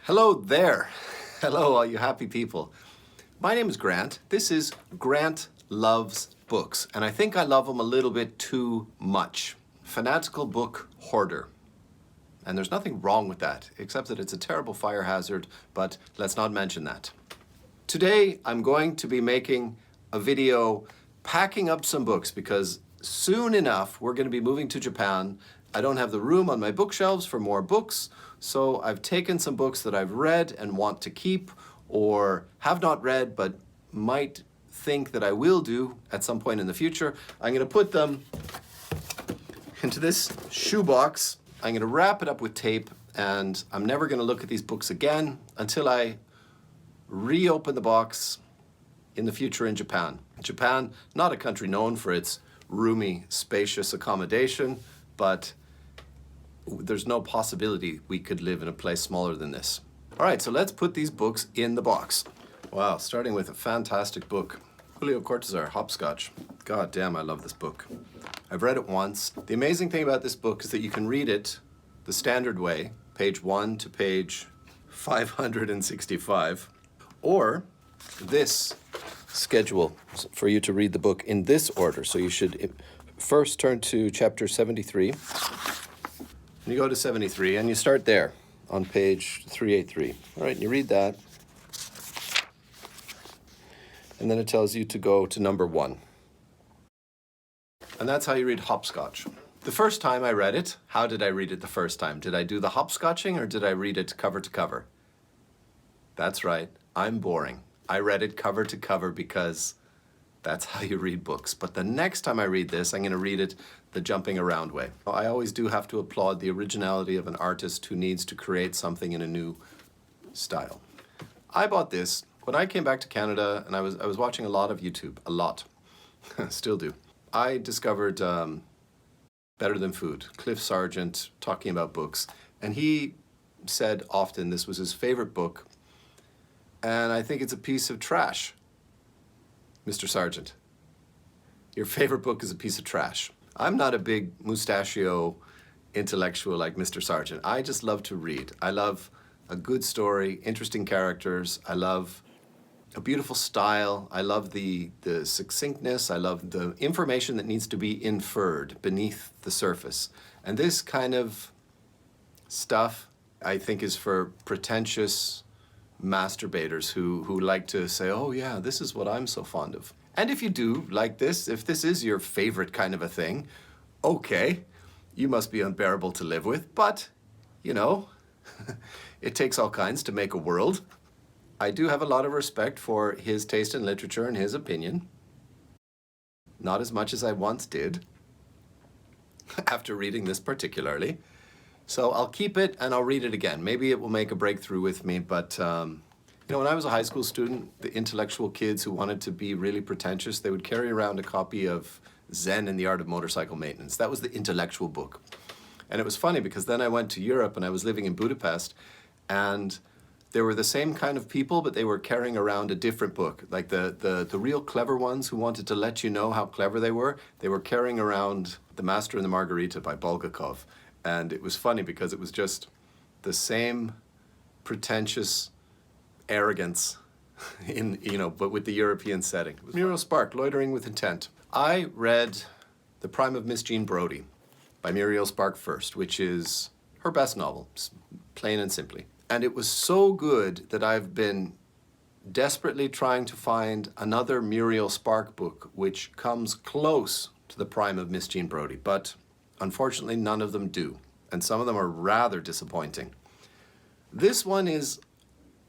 Hello there. Hello, all you happy people. My name is Grant. This is Grant Loves Books, and I think I love them a little bit too much. Fanatical book hoarder. And there's nothing wrong with that, except that it's a terrible fire hazard, but let's not mention that. Today, I'm going to be making a video packing up some books because soon enough, we're going to be moving to Japan. I don't have the room on my bookshelves for more books, so I've taken some books that I've read and want to keep or have not read but might think that I will do at some point in the future. I'm going to put them into this shoebox. I'm going to wrap it up with tape, and I'm never going to look at these books again until I reopen the box in the future in Japan. Japan, not a country known for its roomy, spacious accommodation, but there's no possibility we could live in a place smaller than this. All right, so let's put these books in the box. Wow, starting with a fantastic book, Julio Cortázar, Hopscotch. God damn, I love this book. I've read it once. The amazing thing about this book is that you can read it the standard way, page 1 to page 565, or this schedule for you to read the book in this order. So you should first turn to chapter 73. And you go to 73 and you start there on page 383. All right, and you read that. And then it tells you to go to number 1. And that's how you read Hopscotch. The first time I read it, how did I read it the first time? Did I do the hopscotching or did I read it cover to cover? That's right, I'm boring. I read it cover to cover because that's how you read books. But the next time I read this, I'm going to read it the jumping around way. I always do have to applaud the originality of an artist who needs to create something in a new style. I bought this when I came back to Canada, and I was watching a lot of YouTube, a lot, still do. I discovered Better Than Food, Cliff Sargent talking about books, and he said often this was his favorite book, and I think it's a piece of trash. Mr. Sargent, your favorite book is a piece of trash. I'm not a big mustachio intellectual like Mr. Sargent. I just love to read. I love a good story, interesting characters. I love a beautiful style. I love the succinctness. I love the information that needs to be inferred beneath the surface. And this kind of stuff, I think, is for pretentious masturbators who like to say, oh yeah, this is what I'm so fond of. And if you do like this, if this is your favorite kind of a thing, okay, you must be unbearable to live with, but, you know, it takes all kinds to make a world. I do have a lot of respect for his taste in literature and his opinion. Not as much as I once did, after reading this particularly. So I'll keep it and I'll read it again. Maybe it will make a breakthrough with me, but you know, when I was a high school student, the intellectual kids who wanted to be really pretentious, they would carry around a copy of Zen and the Art of Motorcycle Maintenance. That was the intellectual book. And it was funny because then I went to Europe and I was living in Budapest, and there were the same kind of people, but they were carrying around a different book. Like the real clever ones who wanted to let you know how clever they were carrying around The Master and the Margarita by Bulgakov. And it was funny because it was just the same pretentious arrogance in, you know, but with the European setting. Muriel Spark, Loitering with Intent. I read The Prime of Miss Jean Brodie by Muriel Spark first, which is her best novel, plain and simply. And it was so good that I've been desperately trying to find another Muriel Spark book which comes close to The Prime of Miss Jean Brodie, but unfortunately none of them do, and some of them are rather disappointing. This one is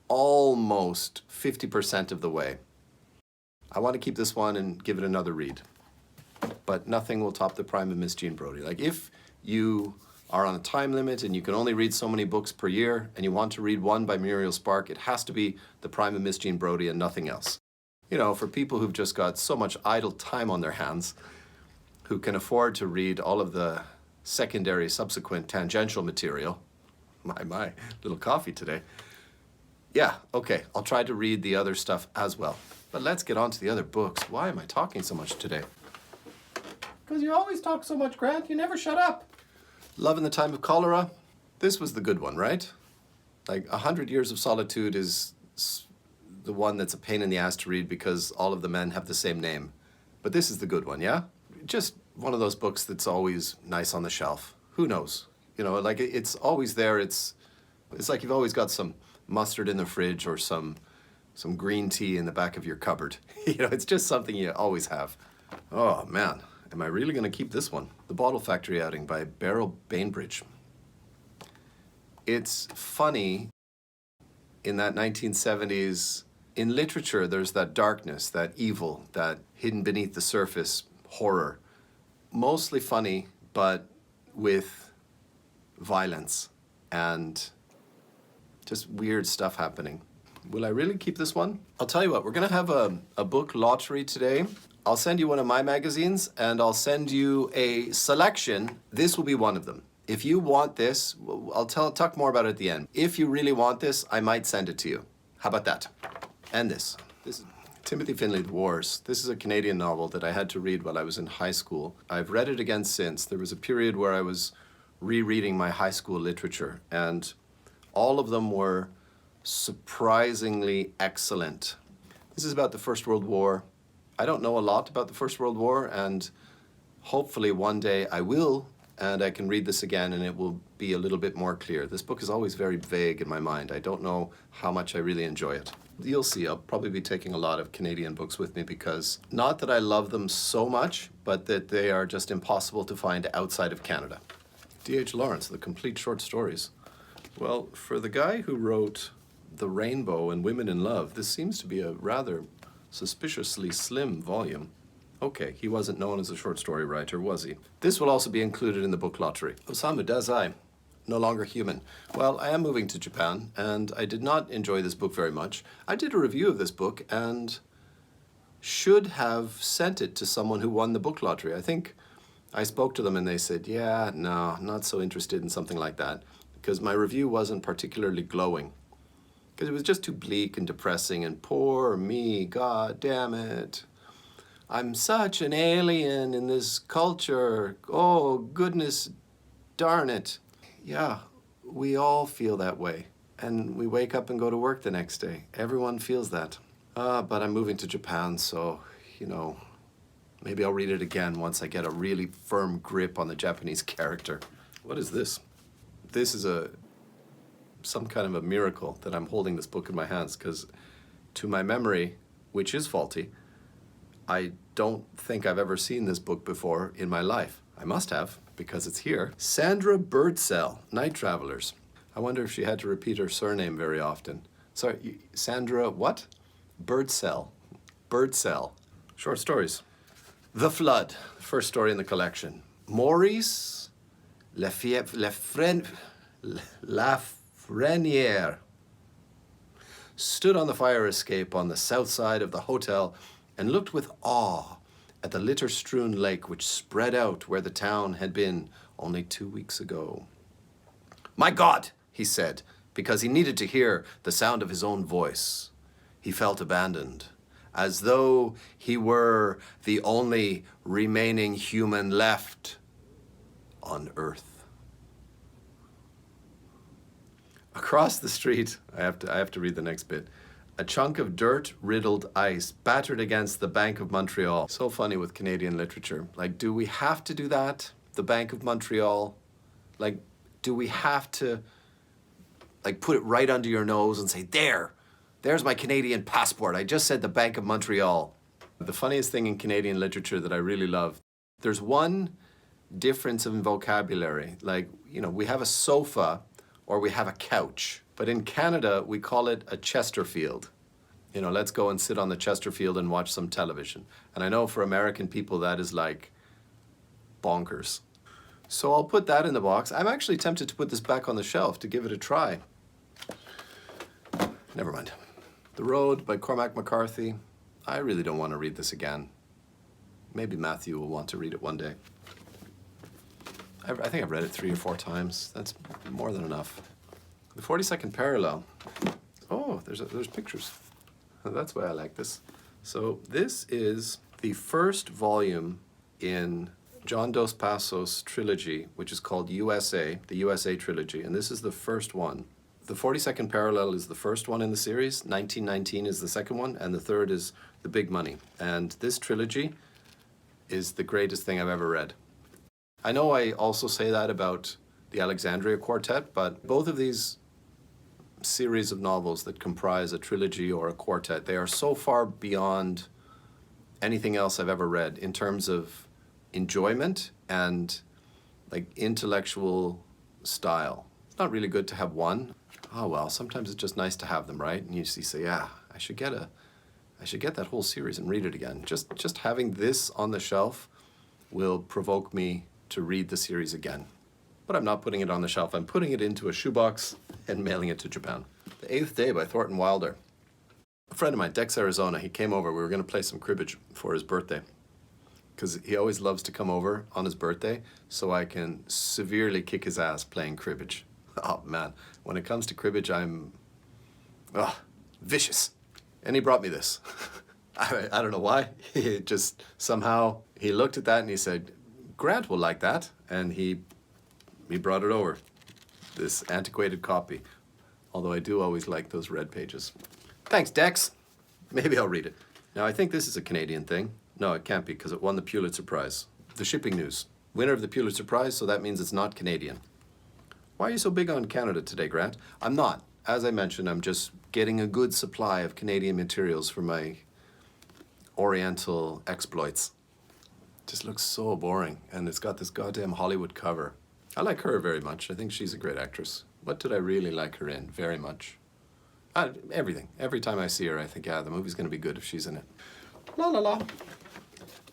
almost 50% of the way. I want to keep this one and give it another read, but nothing will top The Prime of Miss Jean Brodie. Like, if you are on a time limit and you can only read so many books per year and you want to read one by Muriel Spark, it has to be The Prime of Miss Jean Brodie and nothing else. You know, for people who've just got so much idle time on their hands, who can afford to read all of the secondary, subsequent, tangential material. My little coffee today. Yeah, okay, I'll try to read the other stuff as well. But let's get on to the other books. Why am I talking so much today? Because you always talk so much, Grant. You never shut up. Love in the Time of Cholera. This was the good one, right? Like 100 Years of Solitude is the one that's a pain in the ass to read because all of the men have the same name. But this is the good one, yeah? Just one of those books that's always nice on the shelf. Who knows? You know, like it's always there. It's like you've always got some mustard in the fridge or some green tea in the back of your cupboard. You know, it's just something you always have. Oh man, am I really gonna keep this one? The Bottle Factory Outing by Beryl Bainbridge. It's funny in that 1970s, in literature, there's that darkness, that evil, that hidden beneath the surface horror. Mostly funny, but with violence and just weird stuff happening. Will I really keep this one? I'll tell you what, we're gonna have a book lottery today. I'll send you one of my magazines and I'll send you a selection. This will be one of them. If you want this, I'll talk more about it at the end. If you really want this, I might send it to you. How about that? And this. This is Timothy Finlay, The Wars. This is a Canadian novel that I had to read while I was in high school. I've read it again since. There was a period where I was rereading my high school literature, and all of them were surprisingly excellent. This is about the First World War. I don't know a lot about the First World War, and hopefully one day I will, and I can read this again and it will be a little bit more clear. This book is always very vague in my mind. I don't know how much I really enjoy it. You'll see, I'll probably be taking a lot of Canadian books with me because not that I love them so much, but that they are just impossible to find outside of Canada. D.H. Lawrence, The Complete Short Stories. Well, for the guy who wrote The Rainbow and Women in Love, this seems to be a rather suspiciously slim volume. Okay, he wasn't known as a short story writer, was he? This will also be included in the book lottery. Osamu Dazai, No Longer Human. Well, I am moving to Japan, and I did not enjoy this book very much. I did a review of this book and should have sent it to someone who won the book lottery. I think I spoke to them and they said, yeah, no, not so interested in something like that, because my review wasn't particularly glowing. Because it was just too bleak and depressing and poor me, god damn it. I'm such an alien in this culture. Oh, goodness darn it. Yeah, we all feel that way. And we wake up and go to work the next day. Everyone feels that. But I'm moving to Japan, so, you know, maybe I'll read it again once I get a really firm grip on the Japanese character. What is this? This is some kind of a miracle that I'm holding this book in my hands, because to my memory, which is faulty, I don't think I've ever seen this book before in my life. I must have, because it's here. Sandra Birdsell, Night Travelers. I wonder if she had to repeat her surname very often. Sorry, Sandra what? Birdsell. Birdsell. Short stories. The Flood, first story in the collection. Maurice Lafreniere stood on the fire escape on the south side of the hotel and looked with awe at the litter-strewn lake which spread out where the town had been only 2 weeks ago. My God, he said, because he needed to hear the sound of his own voice. He felt abandoned, as though he were the only remaining human left on Earth. Across the street, I have to read the next bit. A chunk of dirt-riddled ice battered against the Bank of Montreal. So funny with Canadian literature. Like, do we have to do that? The Bank of Montreal? Like, do we have to, like, put it right under your nose and say, there's my Canadian passport. I just said the Bank of Montreal. The funniest thing in Canadian literature that I really love, there's one difference in vocabulary. Like, you know, we have a sofa or we have a couch. But in Canada, we call it a Chesterfield. You know, let's go and sit on the Chesterfield and watch some television. And I know for American people, that is like bonkers. So I'll put that in the box. I'm actually tempted to put this back on the shelf to give it a try. Never mind. The Road by Cormac McCarthy. I really don't want to read this again. Maybe Matthew will want to read it one day. I think I've read it 3 or 4 times. That's more than enough. The 42nd Parallel. Oh, there's pictures. That's why I like this. So this is the first volume in John Dos Passos' trilogy, which is called USA, the USA trilogy, and this is the first one. The 42nd Parallel is the first one in the series, 1919 is the second one, and the third is The Big Money. And this trilogy is the greatest thing I've ever read. I know I also say that about the Alexandria Quartet, but both of these series of novels that comprise a trilogy or a quartet, they are so far beyond anything else I've ever read in terms of enjoyment and like intellectual style. It's not really good to have one. Oh well, sometimes it's just nice to have them, right? And you say, yeah, I should get that whole series and read it again. Just having this on the shelf will provoke me to read the series again. But I'm not putting it on the shelf. I'm putting it into a shoebox and mailing it to Japan. The Eighth Day by Thornton Wilder. A friend of mine, Dex, Arizona, he came over. We were going to play some cribbage for his birthday, because he always loves to come over on his birthday so I can severely kick his ass playing cribbage. Oh man, when it comes to cribbage, I'm vicious. And he brought me this. I don't know why. He just somehow, he looked at that and he said, Grant will like that. And he brought it over, this antiquated copy. Although I do always like those red pages. Thanks, Dex. Maybe I'll read it. Now, I think this is a Canadian thing. No, it can't be, because it won the Pulitzer Prize. The Shipping News. Winner of the Pulitzer Prize, so that means it's not Canadian. Why are you so big on Canada today, Grant? I'm not. As I mentioned, I'm just getting a good supply of Canadian materials for my Oriental exploits. Just looks so boring, and it's got this goddamn Hollywood cover. I like her very much. I think she's a great actress. What did I really like her in? Very much. Everything. Every time I see her, I think, yeah, the movie's going to be good if she's in it. La la la.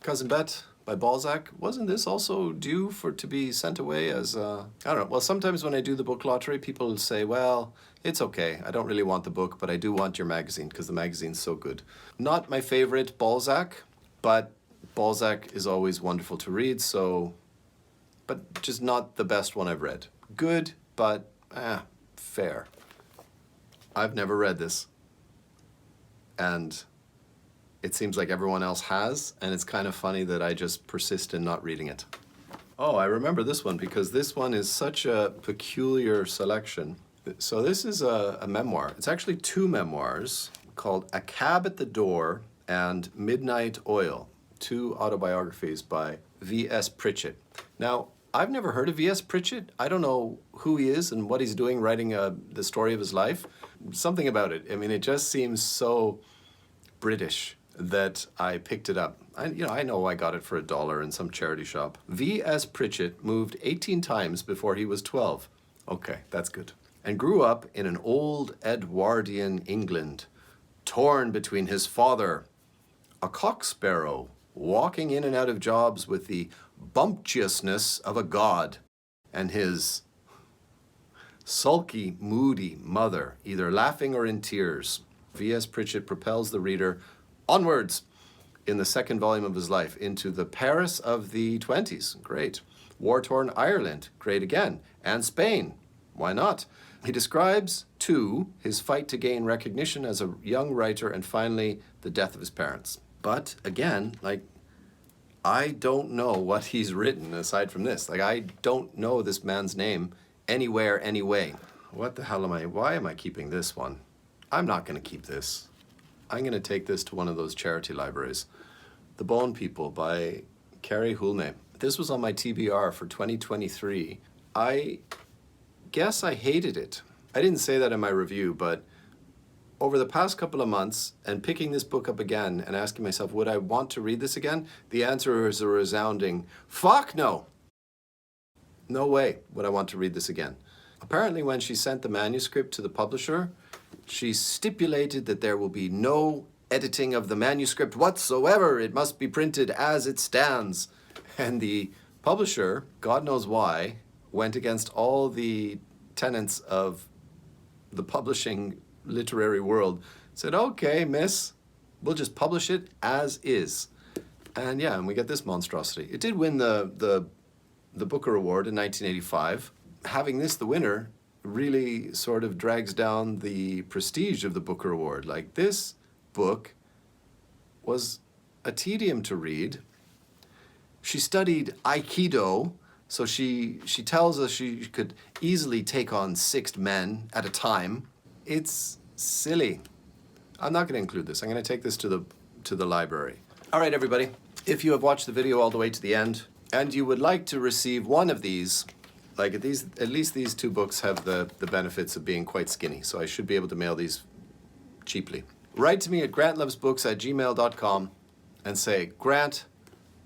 Cousin Bette by Balzac. Wasn't this also due to be sent away as I don't know. Well, sometimes when I do the book lottery, people say, well, it's okay. I don't really want the book, but I do want your magazine because the magazine's so good. Not my favorite Balzac, but Balzac is always wonderful to read, but just not the best one I've read. Good, but fair. I've never read this. And it seems like everyone else has, and it's kind of funny that I just persist in not reading it. Oh, I remember this one because this one is such a peculiar selection. So this is a memoir. It's actually two memoirs called A Cab at the Door and Midnight Oil, two autobiographies by V.S. Pritchett. Now, I've never heard of V.S. Pritchett. I don't know who he is and what he's doing writing the story of his life. Something about it. I mean, it just seems so British that I picked it up. I know I got it for $1 in some charity shop. V.S. Pritchett moved 18 times before he was 12. Okay, that's good. And grew up in an old Edwardian England, torn between his father, a cock sparrow, walking in and out of jobs with the bumptiousness of a god, and his sulky, moody mother, either laughing or in tears. V.S. Pritchett propels the reader onwards in the second volume of his life into the Paris of the 20s. Great. War-torn Ireland. Great again. And Spain. Why not? He describes, too, his fight to gain recognition as a young writer and finally the death of his parents. But again, I don't know what he's written aside from this. I don't know this man's name anywhere, anyway. What the hell why am I keeping this one? I'm not going to keep this. I'm going to take this to one of those charity libraries. The Bone People by Carrie Hulme. This was on my TBR for 2023. I guess I hated it. I didn't say that in my review, but over the past couple of months and picking this book up again and asking myself, would I want to read this again? The answer is a resounding, fuck no. No way would I want to read this again. Apparently when she sent the manuscript to the publisher, she stipulated that there will be no editing of the manuscript whatsoever. It must be printed as it stands. And the publisher, God knows why, went against all the tenets of the publishing literary world. Said, okay, miss, we'll just publish it as is. And yeah, and we get this monstrosity. It did win the Booker Award in 1985. Having this the winner really sort of drags down the prestige of the Booker Award. This book was a tedium to read. She studied Aikido So she tells us she could easily take on 6 men at a time. It's silly. I'm not going to include this. I'm going to take this to the library. All right, everybody. If you have watched the video all the way to the end and you would like to receive one of these, like at least these 2 books have the benefits of being quite skinny, so I should be able to mail these cheaply. Write to me at grantlovesbooks@gmail.com and say, Grant,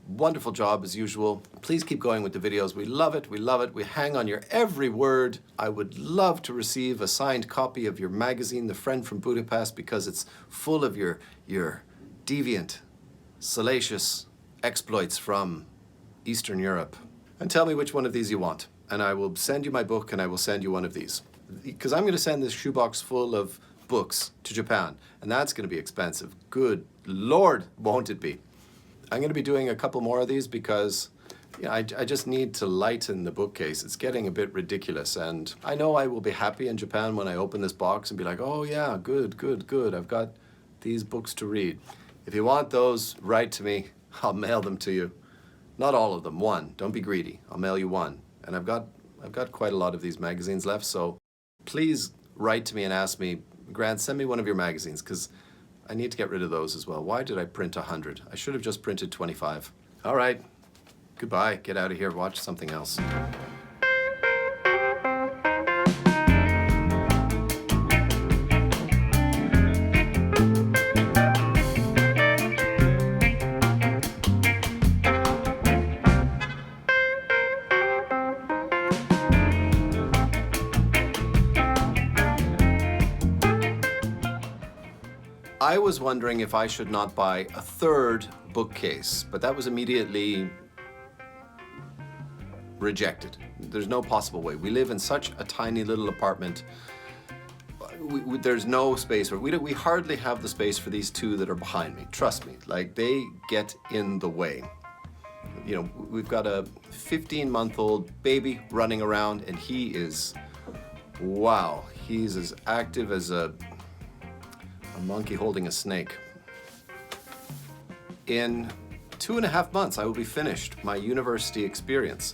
wonderful job as usual. Please keep going with the videos. We love it. We love it. We hang on your every word. I would love to receive a signed copy of your magazine, The Friend from Budapest, because it's full of your deviant, salacious exploits from Eastern Europe. And tell me which one of these you want. And I will send you my book and I will send you one of these. Because I'm going to send this shoebox full of books to Japan. And that's going to be expensive. Good Lord, won't it be? I'm going to be doing a couple more of these because I just need to lighten the bookcase. It's getting a bit ridiculous, and I know I will be happy in Japan when I open this box and be like, oh yeah, good, good, good. I've got these books to read. If you want those, write to me. I'll mail them to you. Not all of them, 1. Don't be greedy. I'll mail you 1. And I've got quite a lot of these magazines left, so please write to me and ask me, Grant, send me one of your magazines, because I need to get rid of those as well. Why did I print 100? I should have just printed 25. All right. Goodbye. Get out of here. Watch something else. I was wondering if I should not buy a 3rd bookcase, but that was immediately rejected. There's no possible way. We live in such a tiny little apartment. There's no space for we hardly have the space for these 2 that are behind me. Trust me, like they get in the way. You know, we've got a 15-month-old baby running around, and he is, wow, he's as active as a monkey holding a snake. In 2.5 months, I will be finished my university experience.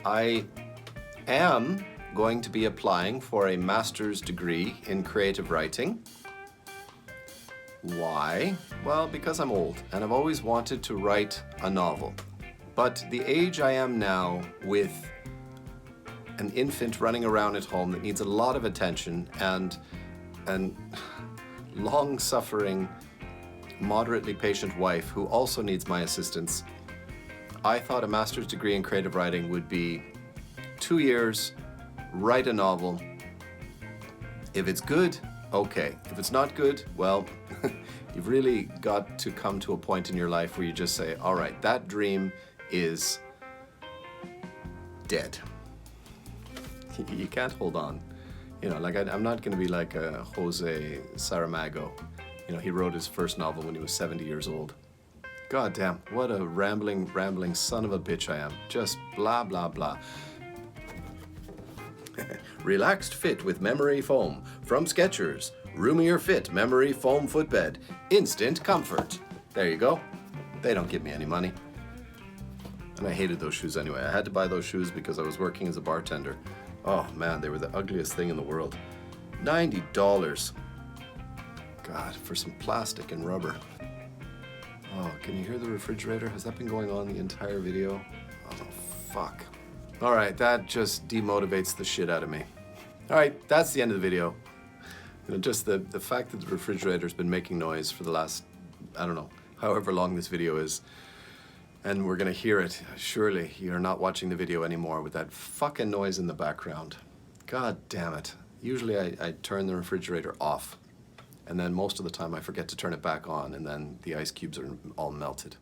I am going to be applying for a master's degree in creative writing. Why? Well, because I'm old and I've always wanted to write a novel. But the age I am now, with an infant running around at home that needs a lot of attention and long-suffering, moderately patient wife who also needs my assistance, I thought a master's degree in creative writing would be 2 years, write a novel. If it's good, okay. If it's not good, well, you've really got to come to a point in your life where you just say, all right, that dream is dead. You can't hold on. You know, like I'm not going to be like a Jose Saramago. You know, he wrote his first novel when he was 70 years old. God damn, what a rambling son of a bitch I am. Just blah, blah, blah. Relaxed fit with memory foam from Skechers. Roomier fit memory foam footbed. Instant comfort. There you go. They don't give me any money. And I hated those shoes anyway. I had to buy those shoes because I was working as a bartender. Oh man, they were the ugliest thing in the world. $90. God, for some plastic and rubber. Oh, can you hear the refrigerator? Has that been going on the entire video? Oh, fuck. All right, that just demotivates the shit out of me. All right, that's the end of the video. You know, just the fact that the refrigerator's been making noise for the last, I don't know, however long this video is, and we're gonna hear it. Surely you're not watching the video anymore with that fucking noise in the background. God damn it. Usually I turn the refrigerator off, and then most of the time I forget to turn it back on, and then the ice cubes are all melted.